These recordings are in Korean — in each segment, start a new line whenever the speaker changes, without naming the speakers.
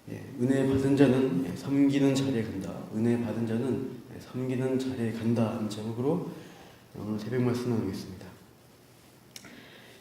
은혜 받은 자는 섬기는 자리에 간다. 은혜 받은 자는 섬기는 자리에 간다 하는 제목으로 오늘 새벽 말씀 나누겠습니다.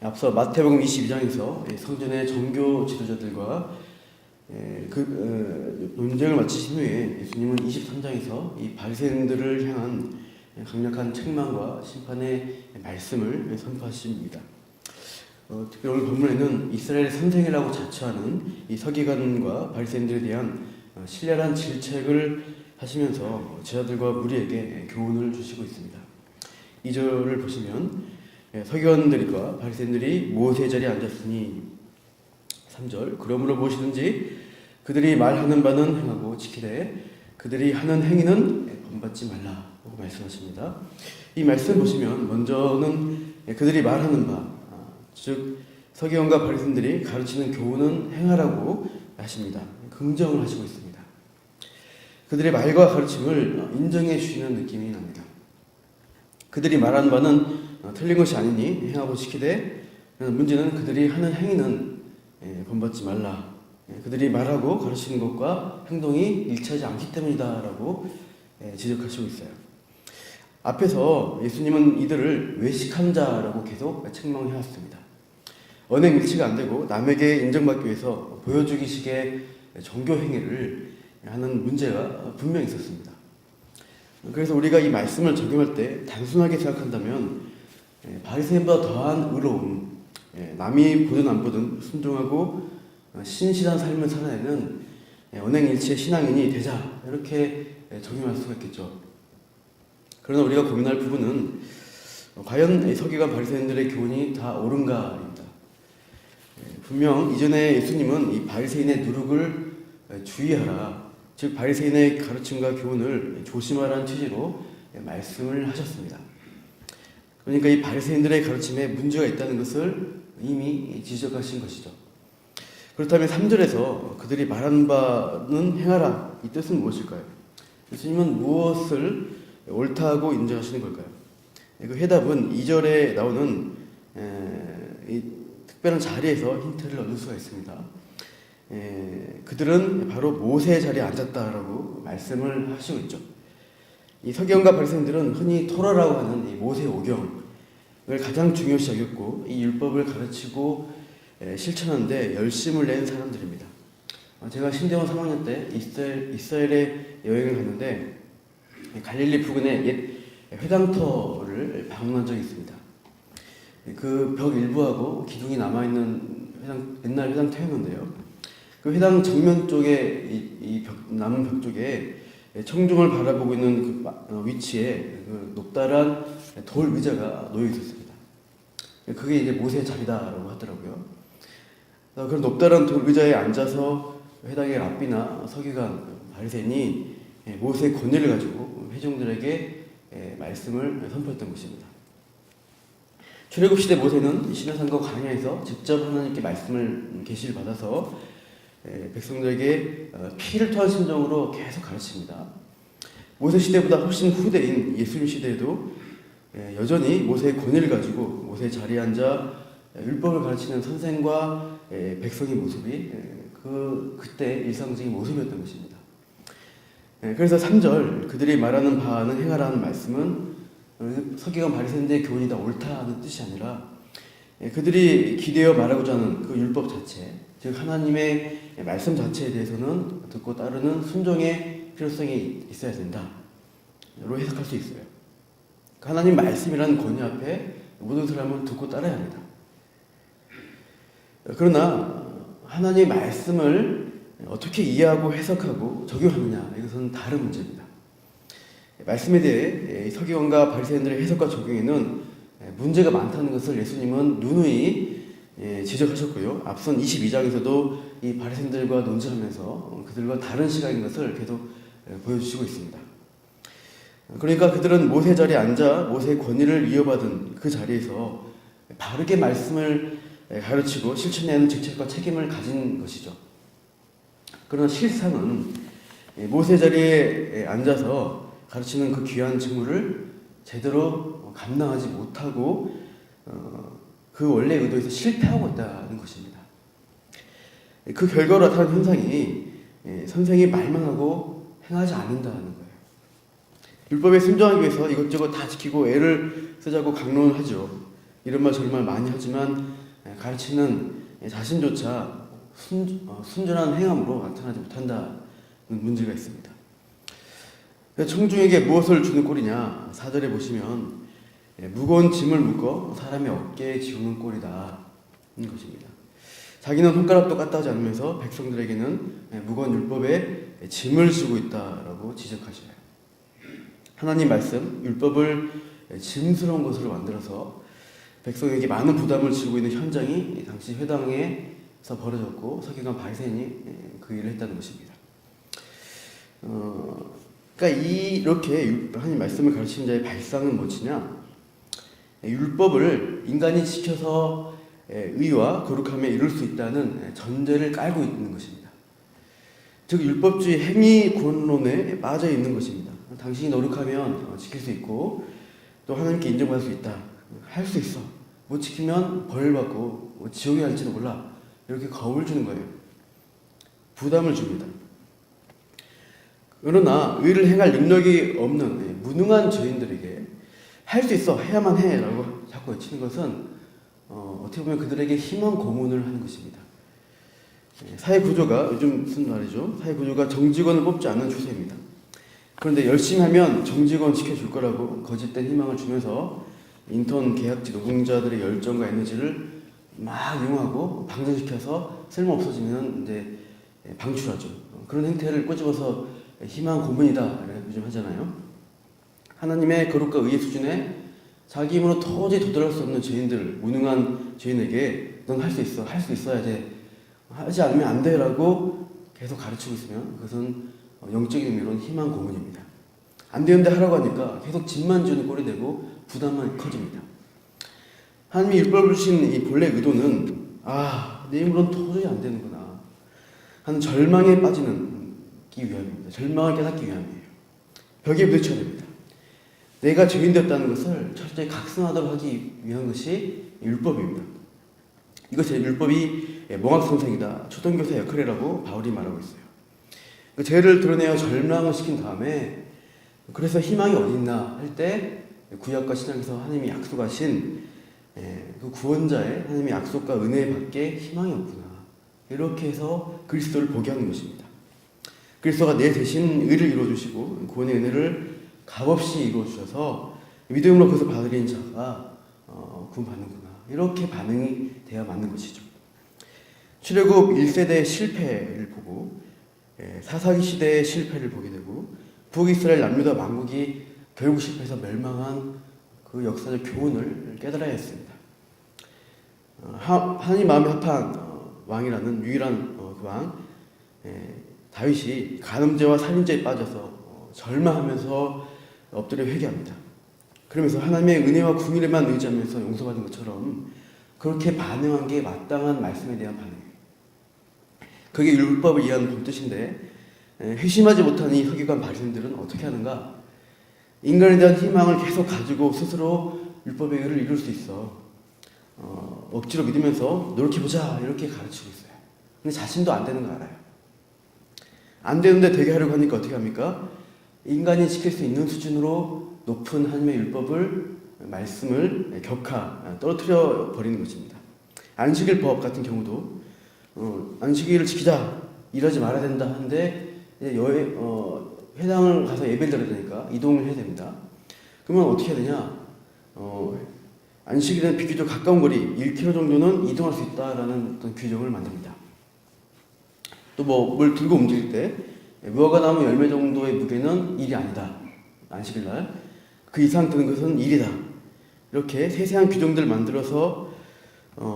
앞서 마태복음 22장에서 성전의 정교 지도자들과 논쟁을 마치신 후에 예수님은 23장에서 이 바리새인들을 향한 강력한 책망과 심판의 말씀을 선포하십니다. 특히 오늘 본문에는 이스라엘 선생이라고 자처하는 이 서기관과 바리새인들에 대한 신랄한 질책을 하시면서 제자들과 무리에게 교훈을 주시고 있습니다. 2절을 보시면 서기관들과 바리새인들이 모세 자리에 앉았으니 3절 그러므로 무엇이든지 그들이 말하는 바는 행하고 지키되 그들이 하는 행위는 본받지 말라고 말씀하십니다. 이 말씀 보시면 먼저는 그들이 말하는 바, 즉 서기관과 바리새인들이 가르치는 교훈은 행하라고 하십니다. 긍정을 하시고 있습니다. 그들의 말과 가르침을 인정해 주시는 느낌이 납니다. 그들이 말하는 바는 틀린 것이 아니니 행하고 지키되, 문제는 그들이 하는 행위는 본받지 말라. 그들이 말하고 가르치는 것과 행동이 일치하지 않기 때문이다라고 지적하시고 있어요. 앞에서 예수님은 이들을 외식한 자라고 계속 책망해 왔습니다. 언행 일치가 안 되고 남에게 인정받기 위해서 보여주기식의 종교 행위를 하는 문제가 분명히 있었습니다. 그래서 우리가 이 말씀을 적용할 때 단순하게 생각한다면 바리새인보다 더한 의로움, 남이 보든 안 보든 순종하고 신실한 삶을 살아내는 언행일치의 신앙인이 되자, 이렇게 적용할 수가 있겠죠. 그러나 우리가 고민할 부분은 과연 서기관 바리새인들의 교훈이 다 옳은가입니다. 분명 이전에 예수님은 이 바리새인의 누룩을 주의하라, 즉 바리새인의 가르침과 교훈을 조심하라는 취지로 말씀을 하셨습니다. 그러니까 이 바리새인들의 가르침에 문제가 있다는 것을 이미 지적하신 것이죠. 그렇다면 3절에서 그들이 말하는 바는 행하라, 이 뜻은 무엇일까요? 예수님은 무엇을 옳다고 인정하시는 걸까요? 그 해답은 2절에 나오는 이 특별한 자리에서 힌트를 얻을 수가 있습니다. 그들은 바로 모세 자리에 앉았다라고 말씀을 하시고 있죠. 이 서기관과 바리새인들은 흔히 토라라고 하는 이 모세 오경을 가장 중요시 여겼고, 이 율법을 가르치고 실천하는데 열심을 낸 사람들입니다. 제가 신대원 3학년 때 이스라엘에 여행을 갔는데 갈릴리 부근의 옛 회당터를 방문한 적이 있습니다. 그 벽 일부하고 기둥이 남아있는 옛날 회당터였는데요. 그 회당 정면 쪽에 남은 벽 쪽에 청중을 바라보고 있는 그 위치에 그 높다란 돌 의자가 놓여 있었습니다. 그게 이제 모세의 자리다라고 하더라고요. 그런 높다란 돌 의자에 앉아서 회당의 랍비나 서기관, 바리새인이 모세의 권위를 가지고 회중들에게 말씀을 선포했던 것입니다. 출애굽 시대 모세는 시내산과 광야에서 직접 하나님께 말씀을 계시를 받아서 백성들에게 피를 토한 심정으로 계속 가르칩니다. 모세 시대보다 훨씬 후대인 예수님 시대에도 여전히 모세의 권위를 가지고 모세의 자리에 앉아 율법을 가르치는 선생과 백성의 모습이 그때 일상적인 모습이었던 것입니다. 그래서 3절 그들이 말하는 바는 행하라는 말씀은 서기관 바리새인들의 교훈이 다 옳다는 뜻이 아니라 그들이 기대어 말하고자 하는 그 율법 자체, 즉 하나님의 말씀 자체에 대해서는 듣고 따르는 순종의 필요성이 있어야 된다로 해석할 수 있어요. 하나님 말씀이라는 권위 앞에 모든 사람은 듣고 따라야 합니다. 그러나 하나님의 말씀을 어떻게 이해하고 해석하고 적용하느냐, 이것은 다른 문제입니다. 말씀에 대해 서기관과 바리새인들의 해석과 적용에는 문제가 많다는 것을 예수님은 누누이 지적하셨고요. 앞선 22장에서도 이 바리새인들과 논쟁하면서 그들과 다른 시각인 것을 계속 보여주시고 있습니다. 그러니까 그들은 모세 자리에 앉아 모세의 권위를 이어받은 그 자리에서 바르게 말씀을 가르치고 실천해야 하는 직책과 책임을 가진 것이죠. 그러나 실상은 모세 자리에 앉아서 가르치는 그 귀한 직무를 제대로 감당하지 못하고 그 원래 의도에서 실패하고 있다는 것입니다. 그 결과로 나타난 현상이 선생이 말만 하고 행하지 않는다는 거예요. 율법에 순종하기 위해서 이것저것 다 지키고 애를 쓰자고 강론을 하죠. 이런 말 저런 말 많이 하지만 가르치는 자신조차 순전한 행함으로 나타나지 못한다는 문제가 있습니다. 청중에게 무엇을 주는 꼴이냐? 4절에 보시면 무거운 짐을 묶어 사람의 어깨에 지우는 꼴이다 는 것입니다. 자기는 손가락도 까딱하지 않으면서 백성들에게는 무거운 율법에 짐을 지고 있다라고 지적하셔요. 하나님 말씀, 율법을 짐스러운 것으로 만들어서 백성에게 많은 부담을 지고 있는 현장이 당시 회당에서 벌어졌고 서기관 바리새인이 그 일을 했다는 것입니다. 그러니까 이렇게 하나님 말씀을 가르치는 자의 발상은 무엇이냐? 율법을 인간이 지켜서 의와 거룩함에 이룰 수 있다는 전제를 깔고 있는 것입니다. 즉 율법주의 행위권론에 빠져 있는 것입니다. 당신이 노력하면 지킬 수 있고 또 하나님께 인정받을 수 있다. 할 수 있어. 못 지키면 벌 받고 지옥에 갈지도 몰라. 이렇게 겁을 주는 거예요. 부담을 줍니다. 그러나 의를 행할 능력이 없는 무능한 죄인들에게 할 수 있어. 해야만 해. 라고 자꾸 외치는 것은 어떻게 보면 그들에게 희망 고문을 하는 것입니다. 사회 구조가 요즘 무슨 말이죠? 사회 구조가 정직원을 뽑지 않는 추세입니다. 그런데 열심히 하면 정직원 지켜줄 거라고 거짓된 희망을 주면서 인턴 계약직 노동자들의 열정과 에너지를 막 이용하고 방전시켜서 쓸모없어지면 이제 방출하죠. 그런 행태를 꼬집어서 희망 고문이다 요즘 하잖아요. 하나님의 거룩과 의의 수준에 자기 힘으로 도저히 도달할 수 없는 죄인들, 무능한 죄인에게 넌 할 수 있어, 할 수 있어야 돼, 하지 않으면 안 돼라고 계속 가르치고 있으면 그것은 영적인 의미로는 희망 고문입니다. 안 되는데 하라고 하니까 계속 짐만 주는 꼴이 되고 부담만 커집니다. 하나님이 율법을 주신 이 본래 의도는 내 힘으로는 도저히 안 되는구나 하는 절망에 빠지는 위함입니다. 절망을 깨닫기 위함이에요. 벽에 부딪혀야 됩니다. 내가 죄인 되었다는 것을 철저히 각성하도록 하기 위한 것이 율법입니다. 이것이 율법이 몽학성생이다, 초등교사 역할이라고 바울이 말하고 있어요. 그 죄를 드러내어 절망을 시킨 다음에 그래서 희망이 어디 있나 할 때 구약과 신약에서 하나님이 약속하신 그 구원자의 하나님의 약속과 은혜밖에 희망이 없구나. 이렇게 해서 그리스도를 보게 하는 것입니다. 그리스도가 내 대신 의를 이루어주시고 구원의 은혜를 값없이 이루어주셔서 믿음으로 그것을 받아들인 자가 구원받는구나. 이렇게 반응이 돼야 맞는 것이죠. 출애굽 1세대의 실패를 보고 사사기 시대의 실패를 보게 되고 북이스라엘 남유다 왕국이 결국 실패해서 멸망한 그 역사적 교훈을 깨달아야 했습니다. 하나님 마음에 합한 왕이라는 유일한 그 왕 다윗이 간음죄와 살인죄에 빠져서 절망하면서 엎드려 회개합니다. 그러면서 하나님의 은혜와 궁일에만 의지하면서 용서받은 것처럼 그렇게 반응한 게 마땅한 말씀에 대한 반응이에요. 그게 율법을 이해하는 본뜻인데 회심하지 못한 이 서기관 바리새인들은 어떻게 하는가? 인간에 대한 희망을 계속 가지고 스스로 율법의 의를 이룰 수 있어. 억지로 믿으면서 노력해보자 이렇게 가르치고 있어요. 근데 자신도 안 되는 거 알아요. 안 되는데 되게 하려고 하니까 어떻게 합니까? 인간이 지킬 수 있는 수준으로 높은 하나님의 율법을 말씀을 떨어뜨려 버리는 것입니다. 안식일법 같은 경우도 안식일을 지키자, 일하지 말아야 된다 하는데 회당을 가서 예배를 드려야 되니까 이동을 해야 됩니다. 그러면 어떻게 해야 되냐? 안식일에는 비교적 가까운 거리 1km 정도는 이동할 수 있다라는 어떤 규정을 만듭니다. 또 뭘 들고 움직일 때 무화과나무 열매 정도의 무게는 일이 아니다. 안식일날 그 이상 드는 것은 일이다. 이렇게 세세한 규정들을 만들어서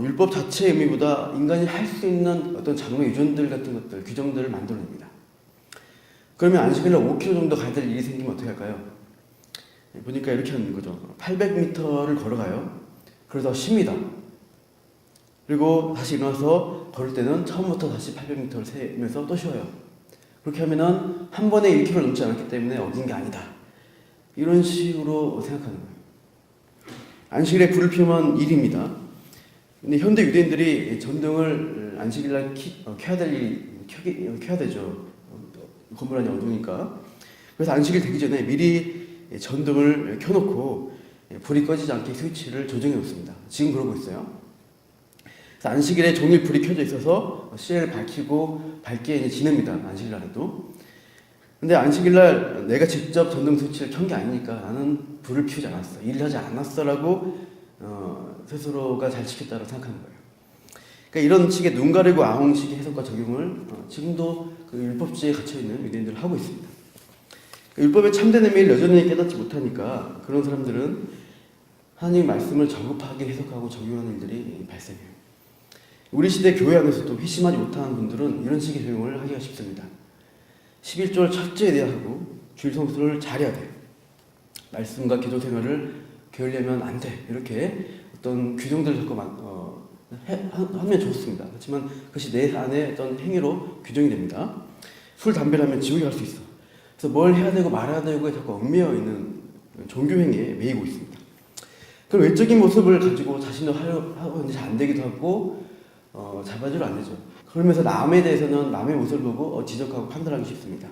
율법 자체의 의미보다 인간이 할 수 있는 어떤 장래 유전들 같은 것들, 규정들을 만들어냅니다. 그러면 안식일날 5km 정도 가야 될 일이 생기면 어떻게 할까요? 보니까 이렇게 하는 거죠. 800m를 걸어가요. 그러다 쉽니다. 그리고 다시 일어나서 걸을 때는 처음부터 다시 800m를 세면서 또 쉬어요. 그렇게 하면은 한 번에 1km를 넘지 않았기 때문에 어긴 게 아니다. 이런 식으로 생각하는 거예요. 안식일에 불을 피우면 일입니다. 근데 현대 유대인들이 전등을 안식일날 켜야 되죠. 건물 안이 어두우니까. 그래서 안식일 되기 전에 미리 전등을 켜놓고 불이 꺼지지 않게 스위치를 조정해 놓습니다. 지금 그러고 있어요. 그래서 안식일에 종일 불이 켜져 있어서 시계를 밝히고 밝게 이제 지냅니다. 안식일 날에도. 근데 안식일 날 내가 직접 전등 스위치를 켠 게 아니니까 나는 불을 피우지 않았어. 일을 하지 않았어라고 스스로가 잘 지켰다고 생각하는 거예요. 그러니까 이런 식의 눈 가리고 아웅식의 해석과 적용을 지금도 그 율법주의에 갇혀있는 유대인들은 하고 있습니다. 율법의 참된 의미를 여전히 깨닫지 못하니까 그런 사람들은 하나님의 말씀을 저급하게 해석하고 적용하는 일들이 발생해요. 우리 시대 교회 안에서도 회심하지 못하는 분들은 이런 식의 적용을 하기가 쉽습니다. 11조를 철저히 해야 하고 주일 성수를 잘해야 돼. 말씀과 기도 생활을 게을리하면 안 돼. 이렇게 어떤 규정들을 자꾸 하면 좋습니다. 그렇지만 그것이 내 안에 어떤 행위로 규정이 됩니다. 술, 담배를 하면 지옥에 갈 수 있어. 그래서 뭘 해야 되고 말아야 되고에 자꾸 얽매여 있는 종교 행위에 매이고 있습니다. 그런 외적인 모습을 가지고 자신도 하고 있는데 잘 안 되기도 하고 잡아주려 안 되죠. 그러면서 남에 대해서는 남의 모습을 보고 지적하고 판단하기 쉽습니다.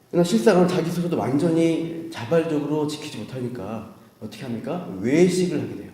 그러나 실상은 자기 스스로도 완전히 자발적으로 지키지 못하니까 어떻게 합니까? 외식을 하게 돼요.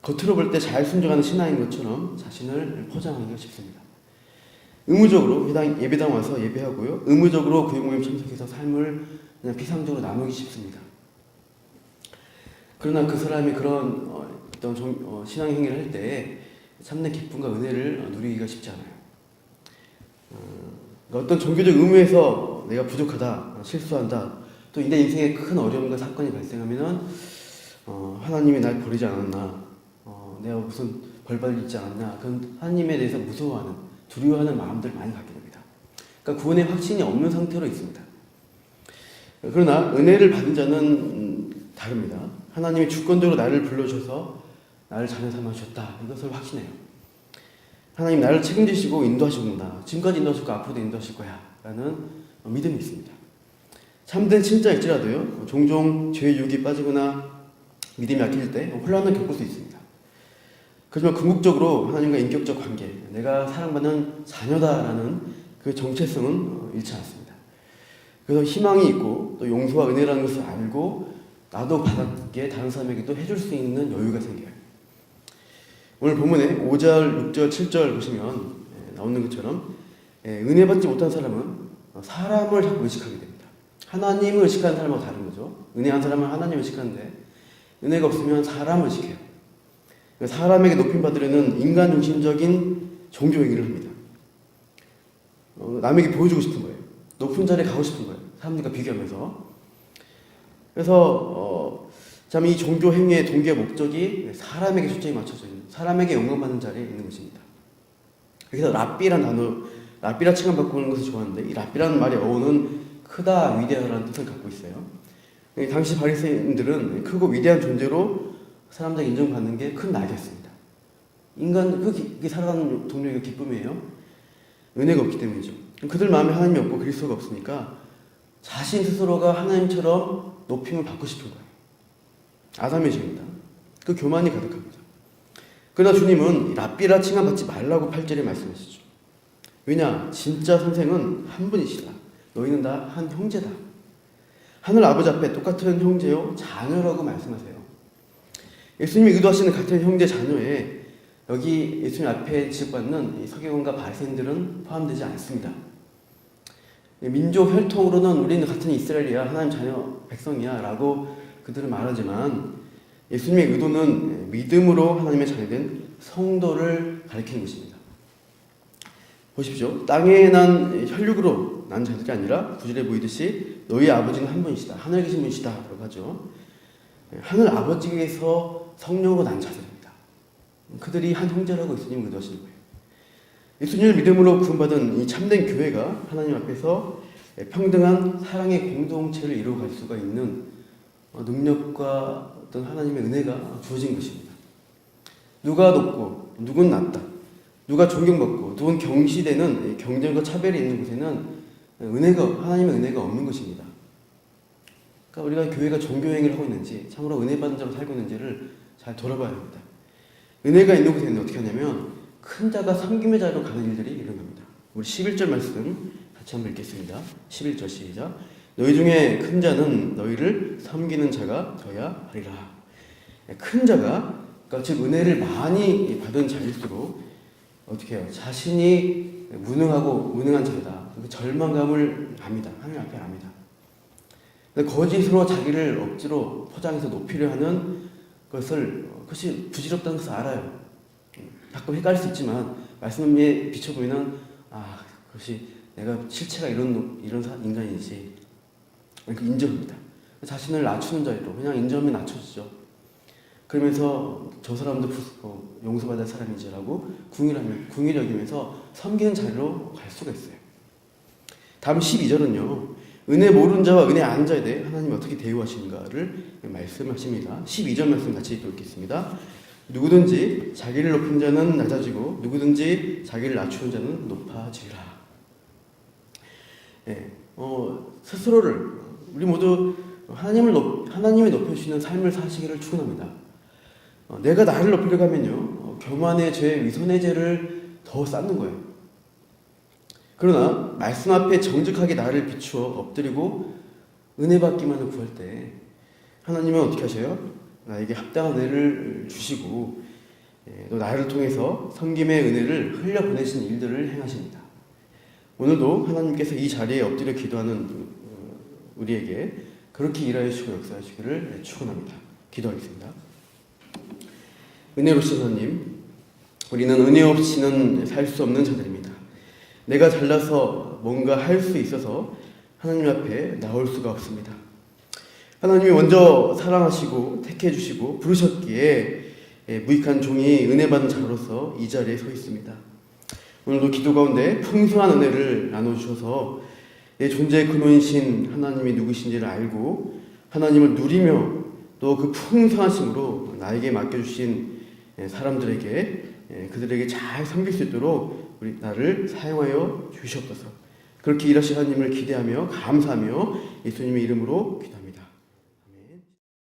겉으로 볼 때 잘 순종하는 신앙인 것처럼 자신을 포장하기가 쉽습니다. 의무적으로 예배당 와서 예배하고요. 의무적으로 구역 모임 참석해서 삶을 그냥 비상적으로 나누기 쉽습니다. 그러나 그 사람이 그런 어떤 신앙 행위를 할 때 참된 기쁨과 은혜를 누리기가 쉽지 않아요. 그러니까 어떤 종교적 의무에서 내가 부족하다, 실수한다, 또 내 인생에 큰 어려움과 사건이 발생하면은 하나님이 날 버리지 않았나, 내가 무슨 벌받을 있지 않았나, 그런 하나님에 대해서 무서워하는, 두려워하는 마음들 많이 갖게 됩니다. 그러니까 구원의 확신이 없는 상태로 있습니다. 그러나 은혜를 받은 자는 다릅니다. 하나님이 주권적으로 나를 불러주셔서 나를 자녀 삼아주셨다. 이것을 확신해요. 하나님 나를 책임지시고 인도하시구나. 지금까지 인도하셨고 앞으로도 인도하실 거야. 라는 믿음이 있습니다. 참된 신자일지라도요. 종종 죄의 유혹에 빠지거나 믿음이 약해질 때 혼란을 겪을 수 있습니다. 그렇지만 궁극적으로 하나님과 인격적 관계, 내가 사랑받는 자녀다라는 그 정체성은 잃지 않습니다. 그래서 희망이 있고 또 용서와 은혜라는 것을 알고 나도 받았기에 다른 사람에게도 해줄 수 있는 여유가 생겨요. 오늘 본문에 5절, 6절, 7절 보시면 나오는 것처럼 은혜 받지 못한 사람은 사람을 자꾸 의식하게 됩니다. 하나님을 의식하는 사람하고 다른 거죠. 은혜한 사람은 하나님을 의식하는데 은혜가 없으면 사람을 의식해요. 사람에게 높임 받으려는 인간 중심적인 종교 행위를 합니다. 남에게 보여주고 싶은 거예요. 높은 자리에 가고 싶은 거예요. 사람들과 비교하면서. 그래서 참 이 종교 행위의 동기와 목적이 사람에게 초점이 맞춰져 있는, 사람에게 영광받는 자리에 있는 것입니다. 그래서 랍비란 단어, 랍비라 칭함 받고 오는 것을 좋아하는데 이 랍비라는 말의 어원은 크다, 위대하다는 뜻을 갖고 있어요. 당시 바리새인들은 크고 위대한 존재로 사람들 인정받는 게 큰 낙이었습니다. 인간 그게 살아가는 동력의 기쁨이에요. 은혜가 없기 때문이죠. 그들 마음에 하나님이 없고 그리스도가 없으니까 자신 스스로가 하나님처럼 높임을 받고 싶은 거예요. 아담의 죄입니다. 그 교만이 가득합니다. 그러나 주님은 랍비라 칭함 받지 말라고 8절에 말씀하시죠. 왜냐? 진짜 선생은 한 분이시다. 너희는 다 한 형제다. 하늘 아버지 앞에 똑같은 형제요 자녀라고 말씀하세요. 예수님이 의도하시는 같은 형제 자녀에 여기 예수님 앞에 지적받는 서기관과 바리새인들은 포함되지 않습니다. 민족 혈통으로는 우리는 같은 이스라엘이야, 하나님 자녀 백성이야 라고 그들은 말하지만 예수님의 의도는 믿음으로 하나님의 자녀된 성도를 가리키는 것입니다. 보십시오. 땅에 난 혈육으로 난 자들이 아니라 9절에 보이듯이 너희 아버지는 한 분이시다. 하늘에 계신 분이시다 라고 하죠. 하늘 아버지에서 성령으로 난 자들입니다. 그들이 한 형제라고 예수님을 의도하시는 거예요. 예수님을 믿음으로 구원받은 이 참된 교회가 하나님 앞에서 평등한 사랑의 공동체를 이루어갈 수가 있는 능력과 어떤 하나님의 은혜가 주어진 것입니다. 누가 높고 누군 낮다, 누가 존경받고 누군 경시되는 경쟁과 차별이 있는 곳에는 하나님의 은혜가 없는 것입니다. 그러니까 우리가 교회가 종교행위를 하고 있는지, 참으로 은혜 받는 자로 살고 있는지를 잘 돌아봐야 합니다. 은혜가 있는 곳에는 어떻게 하냐면 큰 자가 섬김의 자리로 가는 일들이 일어납니다. 우리 11절 말씀 같이 한번 읽겠습니다. 11절 시작. 너희 중에 큰 자는 너희를 섬기는 자가 되어야 하리라. 큰 자가, 그러니까 즉 은혜를 많이 받은 자일수록 어떻게 해요? 자신이 무능한 자다. 절망감을 압니다. 하나님 앞에 압니다. 거짓으로 자기를 억지로 포장해서 높이려 하는 그것이 부질없다는 것을 알아요. 가끔 헷갈릴 수 있지만 말씀에 비춰보면 그것이 내가 실체가 이런 인간이지. 인정합니다. 자신을 낮추는 자리로 그냥 인정하면 낮춰지죠. 그러면서 저 사람도 용서받을 사람이지라고 궁일 여기면서 섬기는 자리로 갈 수가 있어요. 다음 12절은요. 은혜 모르는 자와 은혜 아는 자에 대해 하나님이 어떻게 대우하시는가를 말씀하십니다. 12절 말씀 같이 읽겠습니다. 누구든지 자기를 높인 자는 낮아지고 누구든지 자기를 낮추는 자는 높아지리라. 스스로를 우리 모두 하나님이 높여주시는 삶을 사시기를 축원합니다. 내가 나를 높이려고 하면요, 교만의 죄, 위선의 죄를 더 쌓는 거예요. 그러나 말씀 앞에 정직하게 나를 비추어 엎드리고 은혜 받기만을 구할 때 하나님은 어떻게 하셔요? 나에게 합당한 은혜를 주시고 또 나를 통해서 섬김의 은혜를 흘려보내시는 일들을 행하십니다. 오늘도 하나님께서 이 자리에 엎드려 기도하는 우리에게 그렇게 일하여 주시고 역사하시기를 축원합니다. 기도하겠습니다. 은혜로우신 하나님, 우리는 은혜 없이는 살 수 없는 자들입니다. 내가 잘나서 뭔가 할 수 있어서 하나님 앞에 나올 수가 없습니다. 하나님이 먼저 사랑하시고 택해 주시고 부르셨기에 무익한 종이 은혜 받은 자로서 이 자리에 서 있습니다. 오늘도 기도 가운데 풍성한 은혜를 나눠주셔서 내 존재의 근원이신 하나님이 누구신지를 알고 하나님을 누리며 또 그 풍성하심으로 나에게 맡겨주신 사람들에게 그들에게 잘 섬길 수 있도록 나를 사용하여 주시옵소서. 그렇게 일하신 하나님을 기대하며 감사하며 예수님의 이름으로 기도합니다.